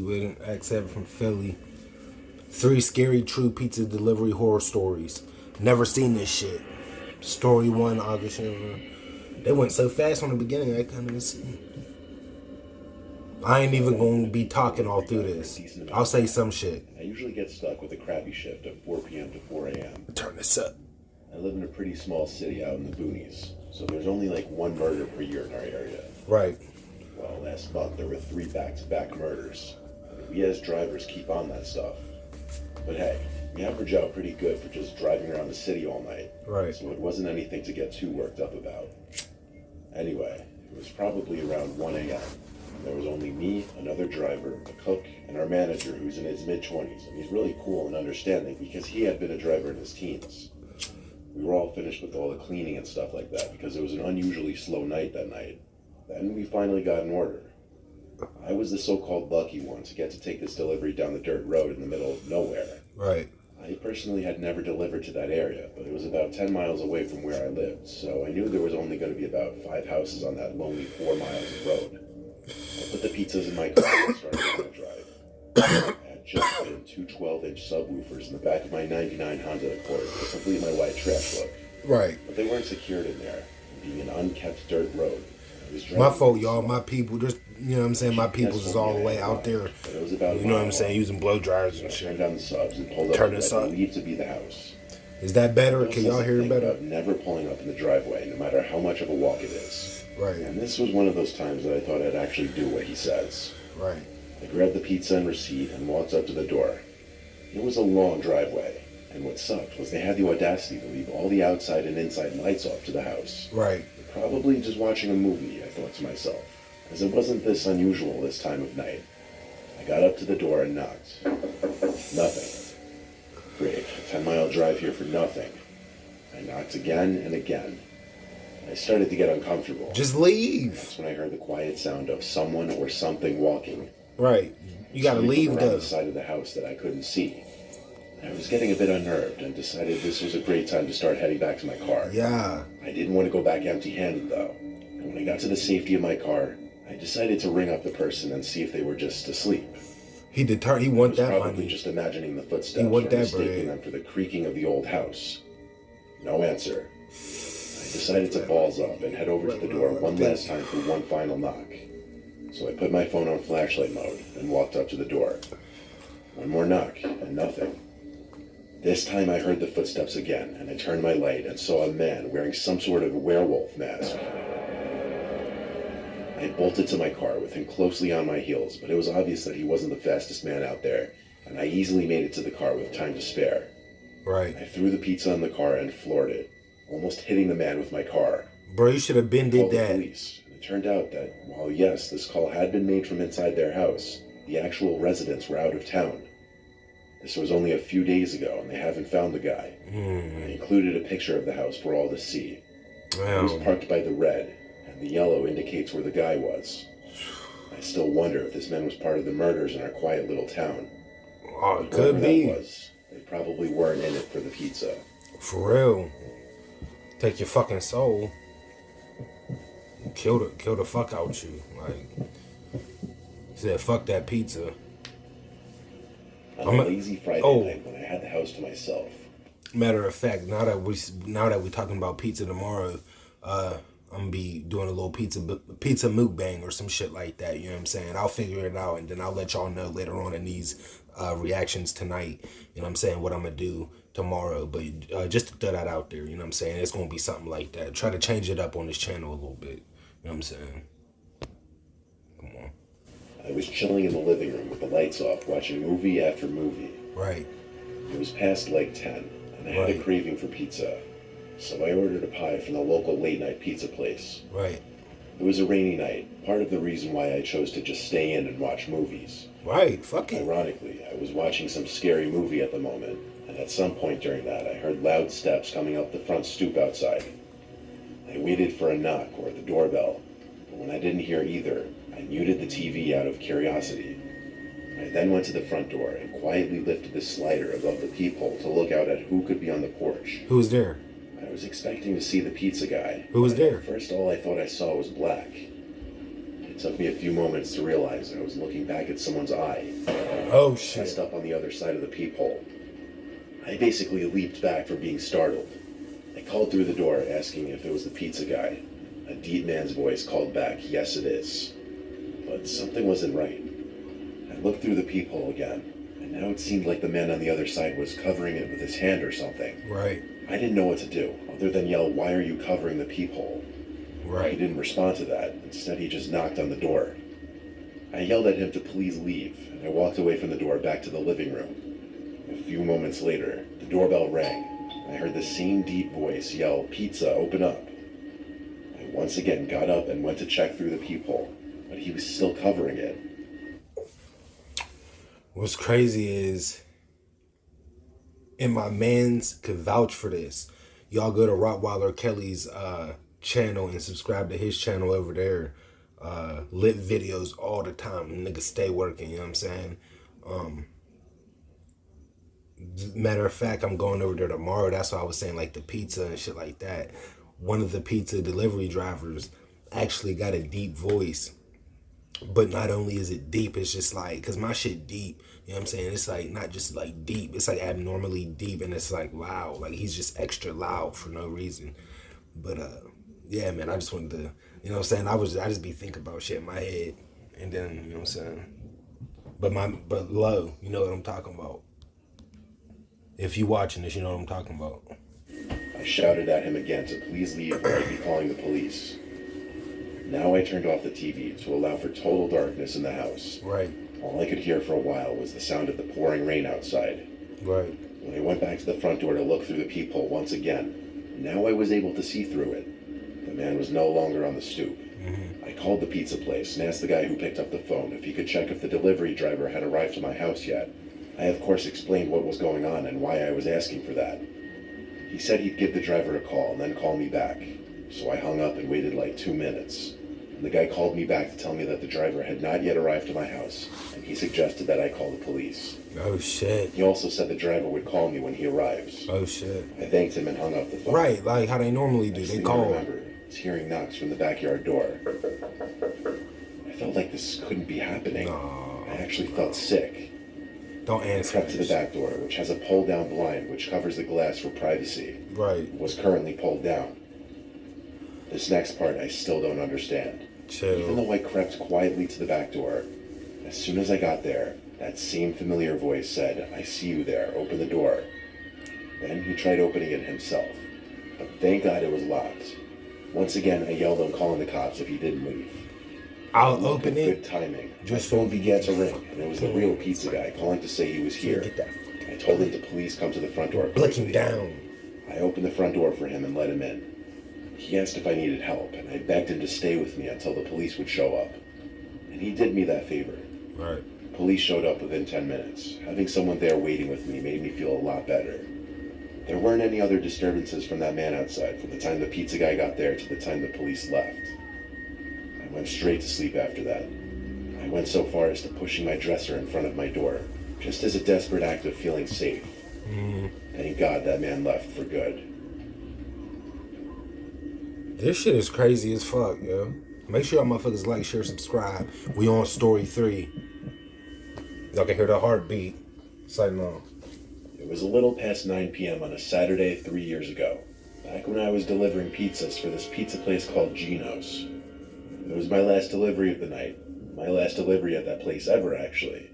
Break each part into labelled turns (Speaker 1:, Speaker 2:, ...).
Speaker 1: with an X7 from Philly. 3 scary true pizza delivery horror stories. Never seen this shit. Story 1, August. They went so fast from the beginning, I couldn't even see. I ain't even going to be talking all through this. I'll say some shit.
Speaker 2: I usually get stuck with a crappy shift of 4 p.m. to 4 a.m.
Speaker 1: Turn this up.
Speaker 2: I live in a pretty small city out in the boonies, so there's only like 1 murder per year in our area.
Speaker 1: Right.
Speaker 2: Well, last month there were 3 back-to-back murders. We as drivers keep on that stuff. But hey, we average out pretty good for just driving around the city all night.
Speaker 1: Right.
Speaker 2: So it wasn't anything to get too worked up about. Anyway, it was probably around 1 a.m. There was only me, another driver, a cook, and our manager who's in his mid-20s. And he's really cool and understanding because he had been a driver in his teens. We were all finished with all the cleaning and stuff like that because it was an unusually slow night that night. Then we finally got an order. I was the so-called lucky one to get to take this delivery down the dirt road in the middle of nowhere.
Speaker 1: Right.
Speaker 2: I personally had never delivered to that area, but it was about 10 miles away from where I lived, so I knew there was only going to be about 5 houses on that lonely 4 miles of road. I put the pizzas in my car and started on the drive. I had just been 2 12-inch subwoofers in the back of my 99 Honda Accord to complete my white trash look.
Speaker 1: Right.
Speaker 2: But they weren't secured in there, being an unkept dirt road.
Speaker 1: My fault, y'all. My people, just, you know what I'm saying? My people's is all the way out there.
Speaker 2: You know
Speaker 1: what I'm saying? Using blow dryers and shit.
Speaker 2: Turned down the subs and pulled up
Speaker 1: Turn
Speaker 2: what
Speaker 1: this
Speaker 2: I
Speaker 1: up.
Speaker 2: believed to be the house.
Speaker 1: Is that better? Can y'all hear it better?
Speaker 2: About never pulling up in the driveway, no matter how much of a walk it is.
Speaker 1: Right.
Speaker 2: And this was one of those times that I thought I'd actually do what he says.
Speaker 1: Right.
Speaker 2: I grabbed the pizza and receipt and walked up to the door. It was a long driveway, and what sucked was they had the audacity to leave all the outside and inside lights off to the house.
Speaker 1: Right.
Speaker 2: Probably just watching a movie, I thought to myself, as it wasn't this unusual this time of night. I got up to the door and knocked. Nothing. Great, a 10-mile drive here for nothing. I knocked again and again. I started to get uncomfortable.
Speaker 1: Just leave.
Speaker 2: That's when I heard the quiet sound of someone or something walking.
Speaker 1: Right. You gotta leave
Speaker 2: around
Speaker 1: though.
Speaker 2: the side of the house that I couldn't see. I was getting a bit unnerved and decided this was a great time to start heading back to my car.
Speaker 1: Yeah.
Speaker 2: I didn't want to go back empty-handed though. And when I got to the safety of my car, I decided to ring up the person and see if they were just asleep.
Speaker 1: He want that
Speaker 2: probably
Speaker 1: money.
Speaker 2: just imagining the footsteps
Speaker 1: He want
Speaker 2: or
Speaker 1: that
Speaker 2: mistaking
Speaker 1: bread.
Speaker 2: them for the creaking of the old house. No answer. I decided to balls up and head over to the door one last time for one final knock. So I put my phone on flashlight mode and walked up to the door. One more knock and nothing. This time I heard the footsteps again, and I turned my light and saw a man wearing some sort of werewolf mask. I bolted to my car with him closely on my heels, but it was obvious that he wasn't the fastest man out there, and I easily made it to the car with time to spare.
Speaker 1: Right.
Speaker 2: I threw the pizza on the car and floored it, almost hitting the man with my car.
Speaker 1: Bro, you should have been did
Speaker 2: Called the
Speaker 1: that.
Speaker 2: police, and it turned out that, while yes, this call had been made from inside their house, the actual residents were out of town. This was only a few days ago, and they haven't found the guy. I included a picture of the house for all to see. It was parked by the red, and the yellow indicates where the guy was. I still wonder if this man was part of the murders in our quiet little town.
Speaker 1: Oh, it
Speaker 2: Whoever
Speaker 1: could
Speaker 2: that
Speaker 1: be.
Speaker 2: was, they probably weren't in it for the pizza.
Speaker 1: For real. Take your fucking soul. Kill the fuck out you. Like, he said, fuck that pizza.
Speaker 2: On a lazy Friday night when I had the house to myself.
Speaker 1: Matter of fact, now that we're talking about pizza tomorrow, I'm gonna be doing a little pizza mukbang or some shit like that. You know what I'm saying? I'll figure it out, and then I'll let y'all know later on in these reactions tonight. You know what I'm saying? What I'm gonna do tomorrow, but just to throw that out there. You know what I'm saying? It's gonna be something like that. Try to change it up on this channel a little bit. You know what I'm saying? Come on.
Speaker 2: I was chilling in the living room with the lights off, watching movie after movie.
Speaker 1: Right.
Speaker 2: It was past like 10, and I had a craving for pizza. So I ordered a pie from the local late-night pizza place.
Speaker 1: Right.
Speaker 2: It was a rainy night, part of the reason why I chose to just stay in and watch movies.
Speaker 1: Right, fuck it.
Speaker 2: Ironically, I was watching some scary movie at the moment, and at some point during that, I heard loud steps coming up the front stoop outside. I waited for a knock or the doorbell, but when I didn't hear either, I muted the TV out of curiosity. I then went to the front door and quietly lifted the slider above the peephole to look out at who could be on the porch.
Speaker 1: Who was there?
Speaker 2: I was expecting to see the pizza guy.
Speaker 1: Who was there?
Speaker 2: At first, all I thought I saw was black. It It took me a few moments to realize I was looking back at someone's eye,
Speaker 1: Oh
Speaker 2: pressed
Speaker 1: shit.
Speaker 2: up on the other side of the peephole. I basically leaped back from being startled. I called through the door, asking if it was the pizza guy. A deep man's voice called back, "Yes, it is." But something wasn't right. I looked through the peephole again, and now it seemed like the man on the other side was covering it with his hand or something.
Speaker 1: Right.
Speaker 2: I didn't know what to do, other than yell, "Why are you covering the peephole?" He
Speaker 1: Right.
Speaker 2: didn't respond to that. Instead, he just knocked on the door. I yelled at him to please leave, and I walked away from the door back to the living room. A few moments later, the doorbell rang, and I heard the same deep voice yell, "Pizza, open up." I once again got up and went to check through the peephole, but he was still covering it.
Speaker 1: What's crazy is, and my mans could vouch for this. Y'all go to Rottweiler Kelly's channel and subscribe to his channel over there. Lit videos all the time. Niggas stay working, you know what I'm saying? Matter of fact, I'm going over there tomorrow. That's why I was saying like the pizza and shit like that. One of the pizza delivery drivers actually got a deep voice. But not only is it deep, it's just like, cause my shit deep, you know what I'm saying? It's like not just like deep, it's like abnormally deep, and it's like loud. Like he's just extra loud for no reason. But yeah, man, I just wanted to, you know what I'm saying? I just be thinking about shit in my head, and then, you know what I'm saying? But low, you know what I'm talking about. If you watching this, you know what I'm talking about.
Speaker 2: I shouted at him again to please leave or I'd be calling the police. Now I turned off the TV to allow for total darkness in the house.
Speaker 1: Right.
Speaker 2: All I could hear for a while was the sound of the pouring rain outside.
Speaker 1: Right.
Speaker 2: When I went back to the front door to look through the peephole once again, now I was able to see through it. The man was no longer on the stoop. I called the pizza place and asked the guy who picked up the phone if he could check if the delivery driver had arrived to my house yet. I of course explained what was going on and why I was asking for that. He said he'd give the driver a call and then call me back. So I hung up and waited like 2 minutes. And the guy called me back to tell me that the driver had not yet arrived to my house, and he suggested that I call the police.
Speaker 1: Oh shit.
Speaker 2: He also said the driver would call me when he arrives.
Speaker 1: Oh shit.
Speaker 2: I thanked him and hung up the phone.
Speaker 1: Right, like how they normally do.
Speaker 2: Next
Speaker 1: They
Speaker 2: thing
Speaker 1: call.
Speaker 2: I remember was hearing knocks from the backyard door. I felt like this couldn't be happening.
Speaker 1: Nah.
Speaker 2: I actually felt sick.
Speaker 1: Don't
Speaker 2: I
Speaker 1: answer.
Speaker 2: crept to the back door, which has a pull-down blind which covers the glass for privacy.
Speaker 1: Right.
Speaker 2: It was currently pulled down. This next part I still don't understand. Even
Speaker 1: Chill.
Speaker 2: though I crept quietly to the back door, as soon as I got there, that same familiar voice said, "I see you there, open the door." Then he tried opening it himself, but thank God it was locked. Once again, I yelled on calling the cops if he didn't leave.
Speaker 1: I'll
Speaker 2: Luck
Speaker 1: open
Speaker 2: of
Speaker 1: it.
Speaker 2: Good timing. My
Speaker 1: Just
Speaker 2: phone
Speaker 1: so-
Speaker 2: began to ring, and it was the real pizza guy calling to say he was here.
Speaker 1: Get that.
Speaker 2: I told him to please come to the front door.
Speaker 1: Blick him
Speaker 2: quickly.
Speaker 1: down.
Speaker 2: I opened the front door for him and let him in. He asked if I needed help, and I begged him to stay with me until the police would show up. And he did me that favor.
Speaker 1: Right.
Speaker 2: Police showed up within 10 minutes. Having someone there waiting with me made me feel a lot better. There weren't any other disturbances from that man outside from the time the pizza guy got there to the time the police left. I went straight to sleep after that. I went so far as to pushing my dresser in front of my door, just as a desperate act of feeling safe. Thank God that man left for good.
Speaker 1: This shit is crazy as fuck, yo. Make sure y'all motherfuckers like, share, subscribe. We on story 3. Y'all can hear the heartbeat. Signing off.
Speaker 2: It was a little past 9 p.m. on a Saturday 3 years ago, back when I was delivering pizzas for this pizza place called Gino's. It was my last delivery of the night. My last delivery at that place ever, actually.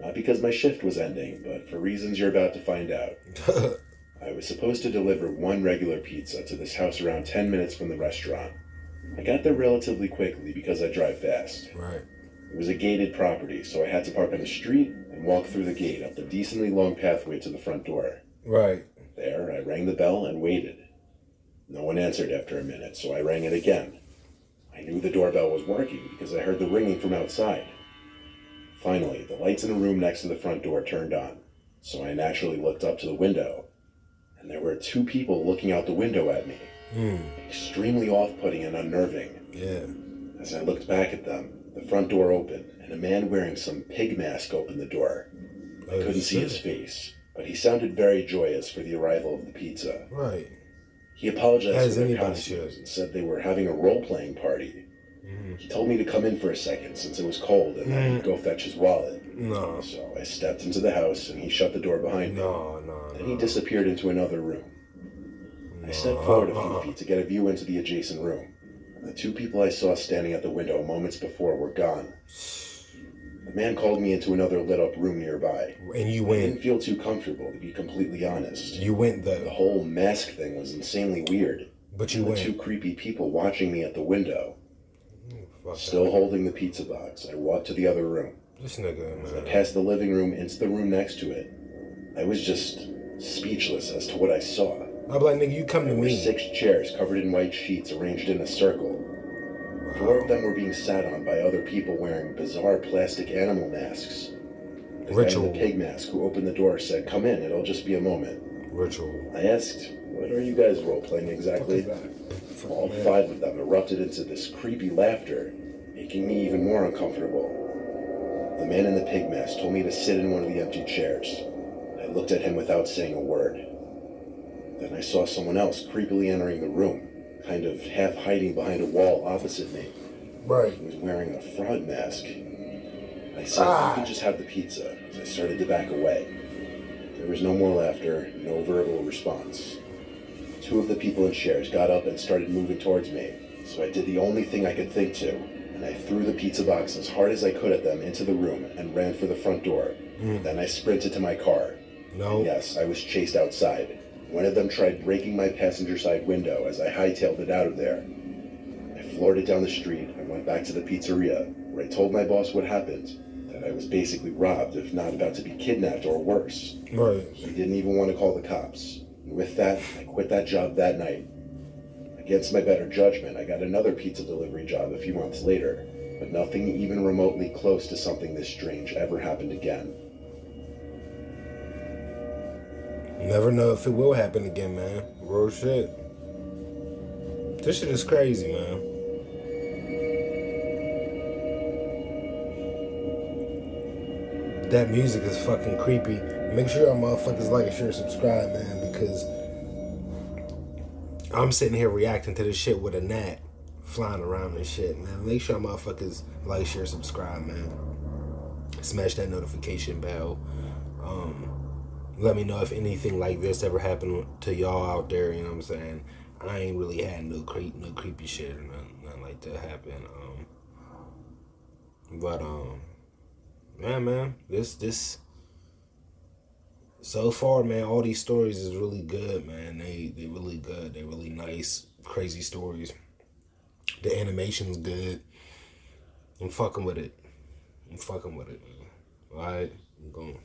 Speaker 2: Not because my shift was ending, but for reasons you're about to find out. I was supposed to deliver one regular pizza to this house around 10 minutes from the restaurant. I got there relatively quickly because I drive fast.
Speaker 1: Right.
Speaker 2: It was a gated property, so I had to park on the street and walk through the gate up the decently long pathway to the front door.
Speaker 1: Right.
Speaker 2: There, I rang the bell and waited. No one answered after a minute, so I rang it again. I knew the doorbell was working because I heard the ringing from outside. Finally, the lights in a room next to the front door turned on, so I naturally looked up to the window, and there were 2 people looking out the window at me. Extremely off-putting and unnerving.
Speaker 1: Yeah.
Speaker 2: As I looked back at them, the front door opened, and a man wearing some pig mask opened the door. I couldn't see his face, but he sounded very joyous for the arrival of the pizza.
Speaker 1: Right.
Speaker 2: He apologized
Speaker 1: As
Speaker 2: for their
Speaker 1: anybody
Speaker 2: costumes
Speaker 1: should.
Speaker 2: and said they were having a role-playing party. He told me to come in for a second since it was cold and then go fetch his wallet.
Speaker 1: No.
Speaker 2: So I stepped into the house and he shut the door behind me.
Speaker 1: No.
Speaker 2: Then he disappeared into another room. I stepped forward a few feet to get a view into the adjacent room. The two people I saw standing at the window moments before were gone. The man called me into another lit-up room nearby.
Speaker 1: And you
Speaker 2: I
Speaker 1: went.
Speaker 2: didn't feel too comfortable, to be completely honest.
Speaker 1: You went
Speaker 2: The
Speaker 1: though.
Speaker 2: whole mask thing was insanely weird.
Speaker 1: But you
Speaker 2: And the
Speaker 1: went.
Speaker 2: two creepy people watching me at the window.
Speaker 1: Fuck
Speaker 2: Still holding the pizza box, I walked to the other room.
Speaker 1: This nigga,
Speaker 2: As I
Speaker 1: man.
Speaker 2: passed the living room into the room next to it, I was just speechless as to what I saw.
Speaker 1: I'm like, nigga, you come to
Speaker 2: There were
Speaker 1: me.
Speaker 2: 6 chairs covered in white sheets arranged in a circle. 4 of them were being sat on by other people wearing bizarre plastic animal masks. The guy in
Speaker 1: Ritual.
Speaker 2: the pig mask who opened the door said, "Come in, it'll just be a moment."
Speaker 1: Ritual.
Speaker 2: I asked, "What are you guys role-playing exactly?" All 5 of them erupted into this creepy laughter, making me even more uncomfortable. The man in the pig mask told me to sit in one of the empty chairs. I looked at him without saying a word. Then I saw someone else creepily entering the room, kind of half hiding behind a wall opposite me.
Speaker 1: Right.
Speaker 2: He was wearing a frog mask. I said, "You can just have the pizza," as I started to back away. There was no more laughter, no verbal response. 2 of the people in chairs got up and started moving towards me, so I did the only thing I could think to, and I threw the pizza box as hard as I could at them into the room and ran for the front door. Then I sprinted to my car.
Speaker 1: No.
Speaker 2: Yes, I was chased outside. One of them tried breaking my passenger side window as I hightailed it out of there. I floored it down the street and went back to the pizzeria, where I told my boss what happened, that I was basically robbed, if not about to be kidnapped or worse.
Speaker 1: Right.
Speaker 2: He didn't even want to call the cops. And with that, I quit that job that night. Against my better judgment, I got another pizza delivery job a few months later, but nothing even remotely close to something this strange ever happened again.
Speaker 1: Never know if it will happen again, man. Real shit. This shit is crazy, man. That music is fucking creepy. Make sure y'all motherfuckers like, share, subscribe, man, because I'm sitting here reacting to this shit with a gnat flying around and shit, man. Make sure y'all motherfuckers like, share, subscribe, man. Smash that notification bell. Let me know if anything like this ever happened to y'all out there. You know what I'm saying? I ain't really had no creepy shit or nothing like that happen. Yeah, man. This so far, man. All these stories is really good, man. They really good. They really nice, crazy stories. The animation's good. I'm fucking with it. Man. All right, I'm going.